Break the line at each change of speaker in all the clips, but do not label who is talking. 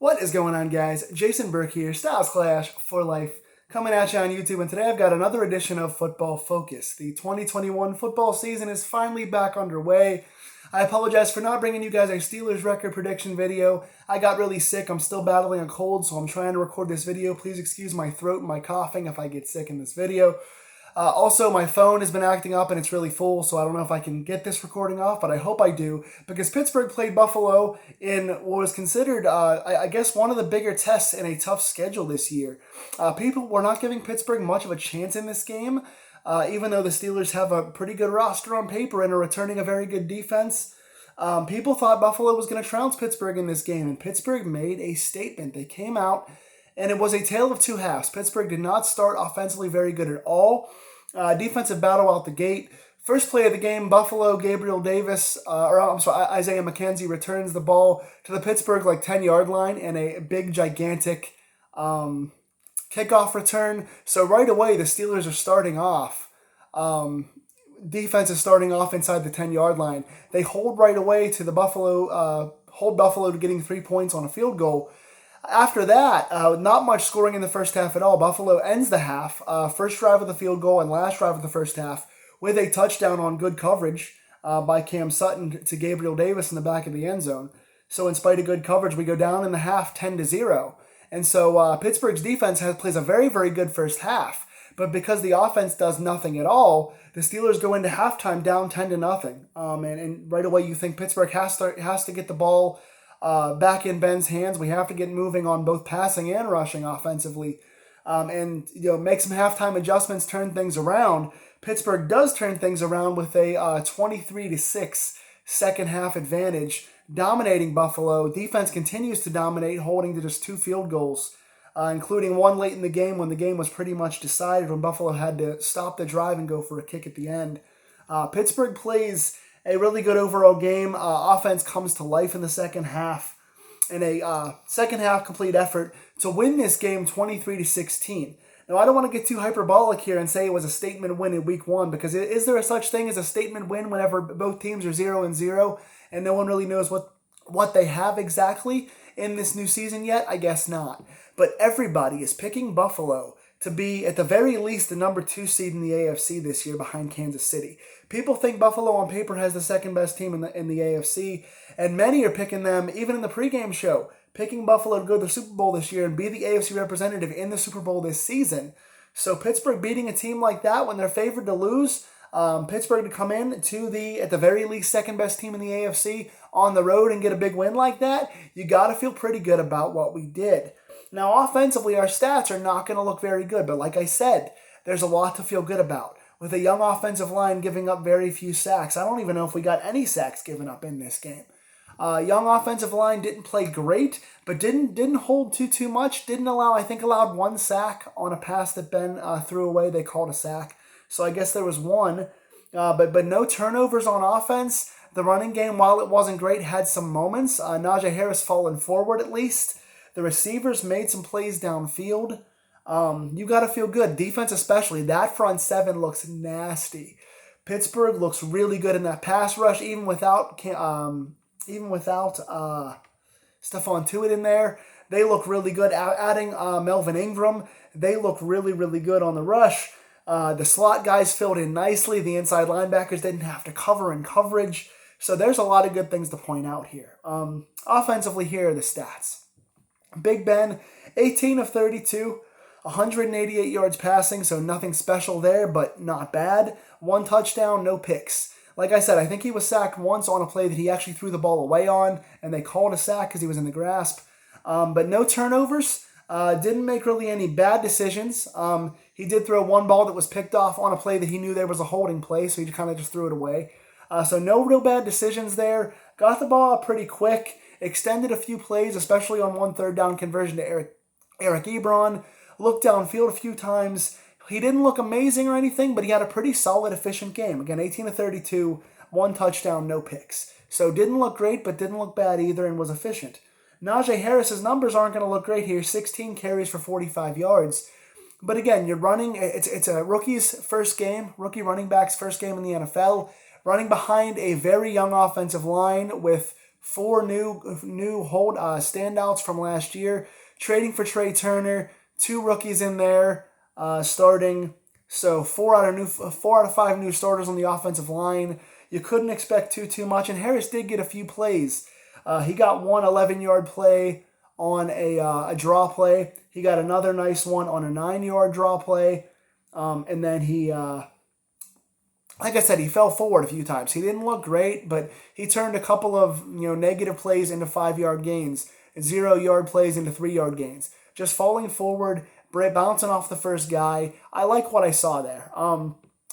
What is going on, guys? Jason Burke here, Styles Clash for Life, coming at you on YouTube, and today I've got another edition of Football Focus. The 2021 football season is finally back underway. I apologize for not bringing you guys a Steelers record prediction video. I got really sick. I'm still battling a cold, so I'm trying to record this video. Please excuse my throat and my coughing if I get sick in this video. Also, my phone has been acting up and it's really full, so I don't know if I can get this recording off, but I hope I do, because Pittsburgh played Buffalo in what was considered, I guess, one of the bigger tests in a tough schedule this year. People were not giving Pittsburgh much of a chance in this game, even though the Steelers have a pretty good roster on paper and are returning a very good defense. People thought Buffalo was going to trounce Pittsburgh in this game, and Pittsburgh made a statement. They came out, and it was a tale of two halves. Pittsburgh did not start offensively very good at all. Defensive battle out the gate. First play of the game, Buffalo, Isaiah McKenzie returns the ball to the Pittsburgh 10-yard line and a big, gigantic kickoff return. So right away, the Steelers are starting off. Defense is starting off inside the 10-yard line. They hold right away to the hold Buffalo to getting 3 points on a field goal. After that, not much scoring in the first half at all. Buffalo ends the half, first drive of the field goal and last drive of the first half, with a touchdown on good coverage by Cam Sutton to Gabriel Davis in the back of the end zone. So in spite of good coverage, we go down in the half 10-0. And so Pittsburgh's defense plays a very, very good first half. But because the offense does nothing at all, the Steelers go into halftime down 10-0. And right away you think Pittsburgh has to get the ball back in Ben's hands. We have to get moving on both passing and rushing offensively, and make some halftime adjustments, turn things around. Pittsburgh does turn things around with a 23-6 second half advantage, dominating Buffalo. Defense continues to dominate, holding to just 2 field goals, including one late in the game when the game was pretty much decided, when Buffalo had to stop the drive and go for a kick at the end. Pittsburgh plays a really good overall game. Offense comes to life in the second half, and a second half complete effort to win this game 23-16. Now, I don't want to get too hyperbolic here and say it was a statement win in week 1, because is there a such thing as a statement win whenever both teams are 0-0 and no one really knows what they have exactly in this new season yet? I guess not. But everybody is picking Buffalo to be, at the very least, the number 2 seed in the AFC this year behind Kansas City. People think Buffalo on paper has the second best team in the AFC, and many are picking them, even in the pregame show, picking Buffalo to go to the Super Bowl this year and be the AFC representative in the Super Bowl this season. So Pittsburgh beating a team like that when they're favored to lose, Pittsburgh to come in to at the very least, second best team in the AFC on the road and get a big win like that, you got to feel pretty good about what we did. Now, offensively, our stats are not going to look very good, but like I said, there's a lot to feel good about. With a young offensive line giving up very few sacks. I don't even know if we got any sacks given up in this game. Young offensive line didn't play great, but didn't hold too much. Allowed 1 sack on a pass that Ben threw away. They called a sack. So I guess there was 1. But no turnovers on offense. The running game, while it wasn't great, had some moments. Najee Harris falling forward at least. The receivers made some plays downfield. You got to feel good. Defense especially. That front 7 looks nasty. Pittsburgh looks really good in that pass rush, even without Stephon Tuitt in there. They look really good. Adding Melvin Ingram, they look really, really good on the rush. The slot guys filled in nicely. The inside linebackers didn't have to cover in coverage. So there's a lot of good things to point out here. Offensively, here are the stats. Big Ben, 18 of 32. 188 yards passing, so nothing special there, but not bad. 1 touchdown, no picks. Like I said, I think he was sacked once on a play that he actually threw the ball away on, and they called a sack because he was in the grasp. But no turnovers. Didn't make really any bad decisions. He did throw 1 ball that was picked off on a play that he knew there was a holding play, so he kind of just threw it away. So no real bad decisions there. Got the ball up pretty quick. Extended a few plays, especially on 1 third down conversion to Eric Ebron. Looked downfield a few times. He didn't look amazing or anything, but he had a pretty solid, efficient game. Again, 18 of 32, 1 touchdown, no picks. So didn't look great, but didn't look bad either, and was efficient. Najee Harris's numbers aren't going to look great here. 16 carries for 45 yards. But again, you're running, it's a rookie's first game, rookie running back's first game in the NFL, running behind a very young offensive line with 4 new hold standouts from last year. Trading for Trey Turner, 2 rookies in there starting. So 4 out of 5 new starters on the offensive line. You couldn't expect too much. And Harris did get a few plays. He got one 11-yard play on a draw play. He got another nice one on a 9-yard draw play. And then he, like I said, he fell forward a few times. He didn't look great, but he turned a couple of negative plays into 5-yard gains, 0-yard plays into 3-yard gains. Just falling forward, bouncing off the first guy. I like what I saw there.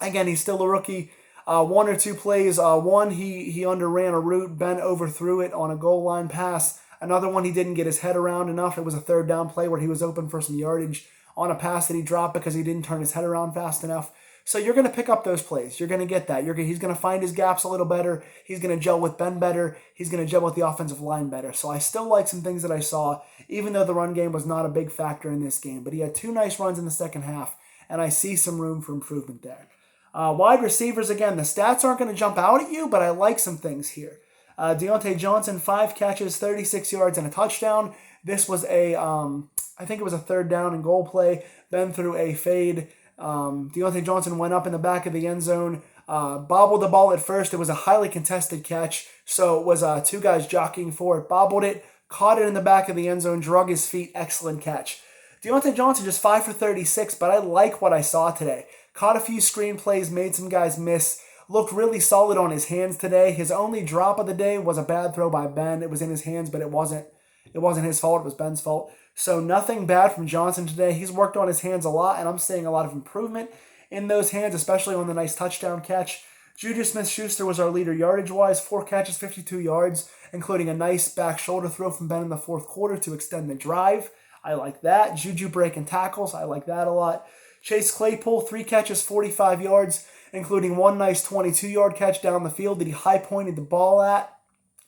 Again, he's still a rookie. 1 or 2 plays. One, he underran a route. Ben overthrew it on a goal line pass. Another one, he didn't get his head around enough. It was a 3rd down play where he was open for some yardage on a pass that he dropped because he didn't turn his head around fast enough. So you're going to pick up those plays. You're going to get that. He's going to find his gaps a little better. He's going to gel with Ben better. He's going to gel with the offensive line better. So I still like some things that I saw, even though the run game was not a big factor in this game. But he had 2 nice runs in the second half, and I see some room for improvement there. Wide receivers, again, the stats aren't going to jump out at you, but I like some things here. Deontay Johnson, 5 catches, 36 yards, and a touchdown. This was I think it was a 3rd down and goal play. Ben threw a fade. Deontay Johnson went up in the back of the end zone, bobbled the ball at first. It was a highly contested catch, so it was 2 guys jockeying for it. Bobbled it, caught it in the back of the end zone, drug his feet. Excellent catch. Deontay Johnson just 5 for 36, but I like what I saw today. Caught a few screen plays, made some guys miss. Looked really solid on his hands today. His only drop of the day was a bad throw by Ben. It was in his hands, but it wasn't his fault. It was Ben's fault. So nothing bad from Johnson today. He's worked on his hands a lot, and I'm seeing a lot of improvement in those hands, especially on the nice touchdown catch. Juju Smith-Schuster was our leader yardage-wise, 4 catches, 52 yards, including a nice back shoulder throw from Ben in the 4th quarter to extend the drive. I like that. Juju breaking tackles. I like that a lot. Chase Claypool, 3 catches, 45 yards, including one nice 22-yard catch down the field that he high-pointed the ball at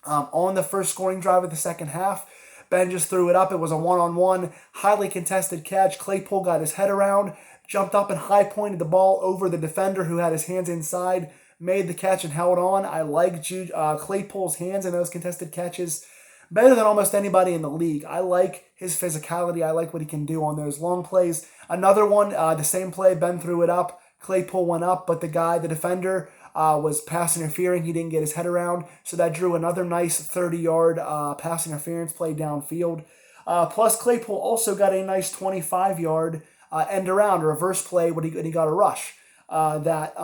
on the first scoring drive of the second half. Ben just threw it up. It was a 1-on-1, highly contested catch. Claypool got his head around, jumped up and high-pointed the ball over the defender who had his hands inside, made the catch and held on. I like Claypool's hands in those contested catches better than almost anybody in the league. I like his physicality. I like what he can do on those long plays. Another one, the same play, Ben threw it up. Claypool went up, but the defender, was pass interfering. He didn't get his head around, so that drew another nice 30-yard pass interference play downfield. Plus, Claypool also got a nice 25-yard end around, reverse play when he got a rush that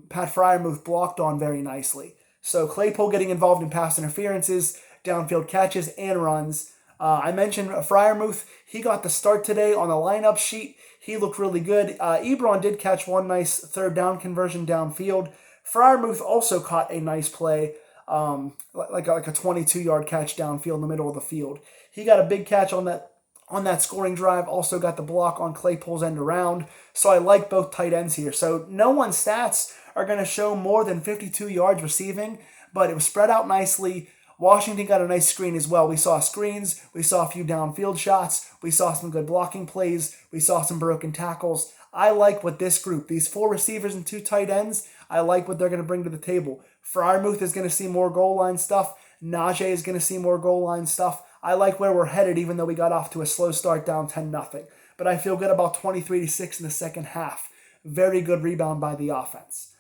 Pat Freiermuth blocked on very nicely. So Claypool getting involved in pass interferences, downfield catches, and runs. I mentioned Freiermuth. He got the start today on the lineup sheet. He looked really good. Ebron did catch one nice 3rd down conversion downfield. Freiermuth also caught a nice play, like a 22-yard catch downfield in the middle of the field. He got a big catch on that scoring drive, also got the block on Claypool's end around. So I like both tight ends here. So no one's stats are going to show more than 52 yards receiving, but it was spread out nicely. Washington got a nice screen as well. We saw screens. We saw a few downfield shots. We saw some good blocking plays. We saw some broken tackles. I like what this group, these 4 receivers and 2 tight ends, I like what they're going to bring to the table. Freiermuth is going to see more goal line stuff. Najee is going to see more goal line stuff. I like where we're headed, even though we got off to a slow start down 10-0. But I feel good about 23-6 in the second half. Very good rebound by the offense.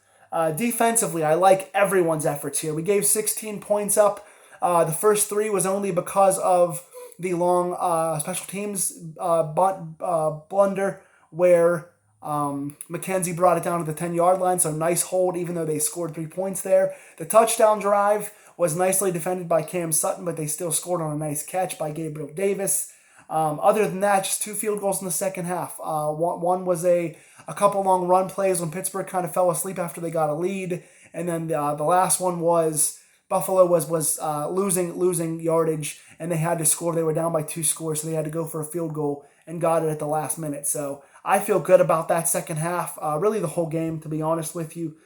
Defensively, I like everyone's efforts here. We gave 16 points up. The first 3 was only because of the long special teams blunder where McKenzie brought it down to the 10-yard line, so nice hold even though they scored 3 points there. The touchdown drive was nicely defended by Cam Sutton, but they still scored on a nice catch by Gabriel Davis. Other than that, just 2 field goals in the second half. One was a couple long run plays when Pittsburgh kind of fell asleep after they got a lead, and then the last one was Buffalo was losing yardage, and they had to score. They were down by 2 scores, so they had to go for a field goal and got it at the last minute. So I feel good about that second half, really the whole game, to be honest with you.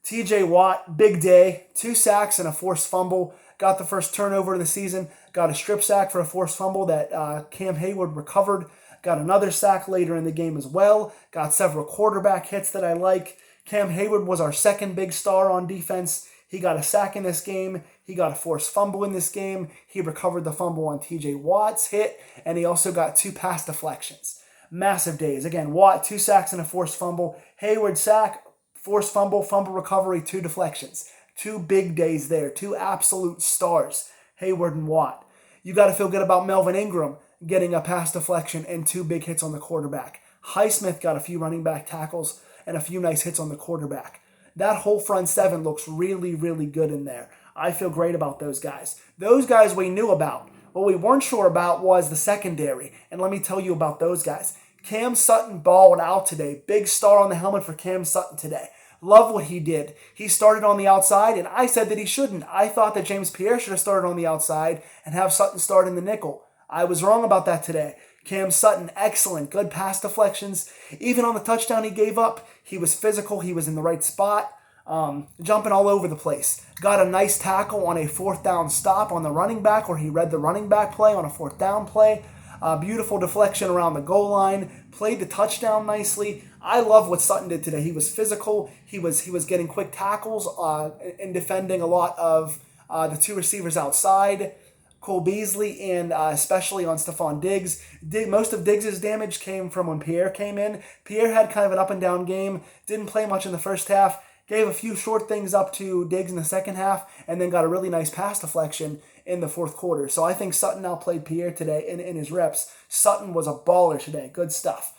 T.J. Watt, big day, 2 sacks and a forced fumble. Got the first turnover of the season. Got a strip sack for a forced fumble that Cam Hayward recovered. Got another sack later in the game as well. Got several quarterback hits that I like. Cam Hayward was our second big star on defense. He got a sack in this game. He got a forced fumble in this game. He recovered the fumble on TJ Watt's hit, and he also got 2 pass deflections. Massive days. Again, Watt, 2 sacks and a forced fumble. Hayward, sack, forced fumble, fumble recovery, 2 deflections. 2 big days there. 2 absolute stars, Hayward and Watt. You got to feel good about Melvin Ingram getting a pass deflection and 2 big hits on the quarterback. Highsmith got a few running back tackles and a few nice hits on the quarterback. That whole front 7 looks really, really good in there. I feel great about those guys. Those guys we knew about. What we weren't sure about was the secondary, and let me tell you about those guys. Cam Sutton balled out today. Big star on the helmet for Cam Sutton today. Love what he did. He started on the outside, and I said that he shouldn't. I thought that James Pierre should have started on the outside and have Sutton start in the nickel. I was wrong about that today. Cam Sutton, excellent. Good pass deflections. Even on the touchdown he gave up, he was physical. He was in the right spot, jumping all over the place. Got a nice tackle on a 4th down stop on the running back, where he read the running back play on a 4th down play. Beautiful deflection around the goal line. Played the touchdown nicely. I love what Sutton did today. He was physical. He was getting quick tackles and defending a lot of the 2 receivers outside, Cole Beasley and especially on Stephon Diggs. Most of Diggs' damage came from when Pierre came in. Pierre had kind of an up and down game. Didn't play much in the first half. Gave a few short things up to Diggs in the second half, and then got a really nice pass deflection in the 4th quarter. So I think Sutton outplayed Pierre today in his reps. Sutton was a baller today. Good stuff.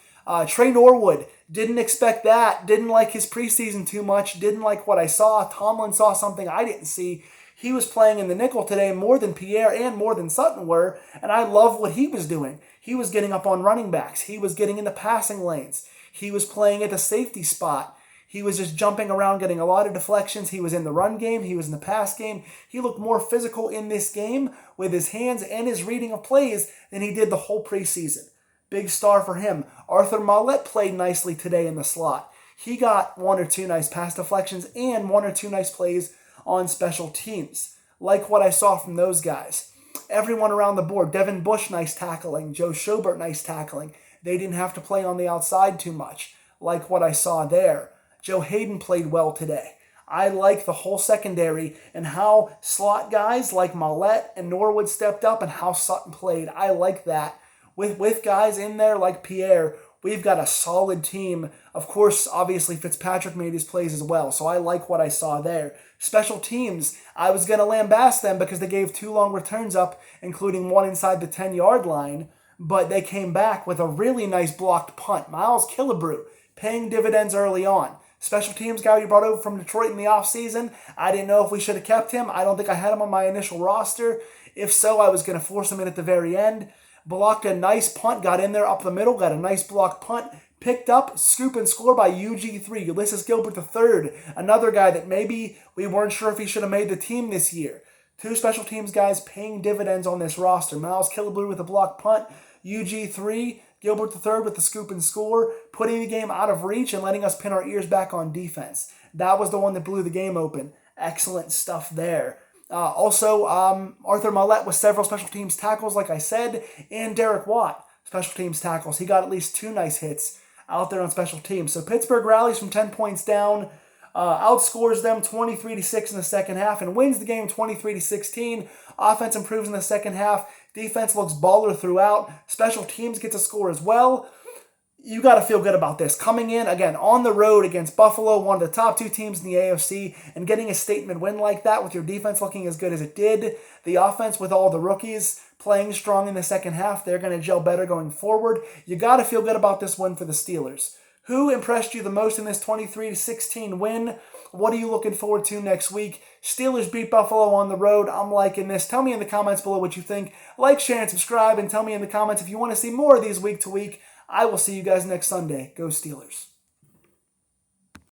Trey Norwood, didn't expect that. Didn't like his preseason too much. Didn't like what I saw. Tomlin saw something I didn't see. He was playing in the nickel today more than Pierre and more than Sutton were, and I love what he was doing. He was getting up on running backs. He was getting in the passing lanes. He was playing at the safety spot. He was just jumping around, getting a lot of deflections. He was in the run game. He was in the pass game. He looked more physical in this game with his hands and his reading of plays than he did the whole preseason. Big star for him. Arthur Mullett played nicely today in the slot. He got 1 or 2 nice pass deflections and 1 or 2 nice plays on special teams. Like what I saw from those guys. Everyone around the board. Devin Bush, nice tackling. Joe Schobert, nice tackling. They didn't have to play on the outside too much. Like what I saw there. Joe Hayden played well today. I like the whole secondary and how slot guys like Mullett and Norwood stepped up and how Sutton played. I like that. With guys in there like Pierre, we've got a solid team. Of course, obviously, Fitzpatrick made his plays as well, so I like what I saw there. Special teams, I was going to lambast them because they gave 2 long returns up, including 1 inside the 10-yard line, but they came back with a really nice blocked punt. Miles Killebrew paying dividends early on. Special teams guy we brought over from Detroit in the offseason. I didn't know if we should have kept him. I don't think I had him on my initial roster. If so, I was going to force him in at the very end. Blocked a nice punt, got in there up the middle, got a nice blocked punt. Picked up, scoop and score by UG3, Ulysses Gilbert III, another guy that maybe we weren't sure if he should have made the team this year. 2 special teams guys paying dividends on this roster. Miles Killebrew with a blocked punt, UG3, Gilbert III with the scoop and score, putting the game out of reach and letting us pin our ears back on defense. That was the one that blew the game open. Excellent stuff there. Also, Arthur Mullett with several special teams tackles, like I said, and Derek Watt, special teams tackles. He got at least 2 nice hits out there on special teams. So Pittsburgh rallies from 10 points down, outscores them 23-6 in the second half, and wins the game 23-16. Offense improves in the second half. Defense looks baller throughout. Special teams gets a score as well. You got to feel good about this. Coming in, again, on the road against Buffalo, one of the top 2 teams in the AFC, and getting a statement win like that with your defense looking as good as it did. The offense with all the rookies playing strong in the second half. They're going to gel better going forward. You got to feel good about this win for the Steelers. Who impressed you the most in this 23-16 win? What are you looking forward to next week? Steelers beat Buffalo on the road. I'm liking this. Tell me in the comments below what you think. Like, share, and subscribe, and tell me in the comments if you want to see more of these week to week. I will see you guys next Sunday. Go Steelers.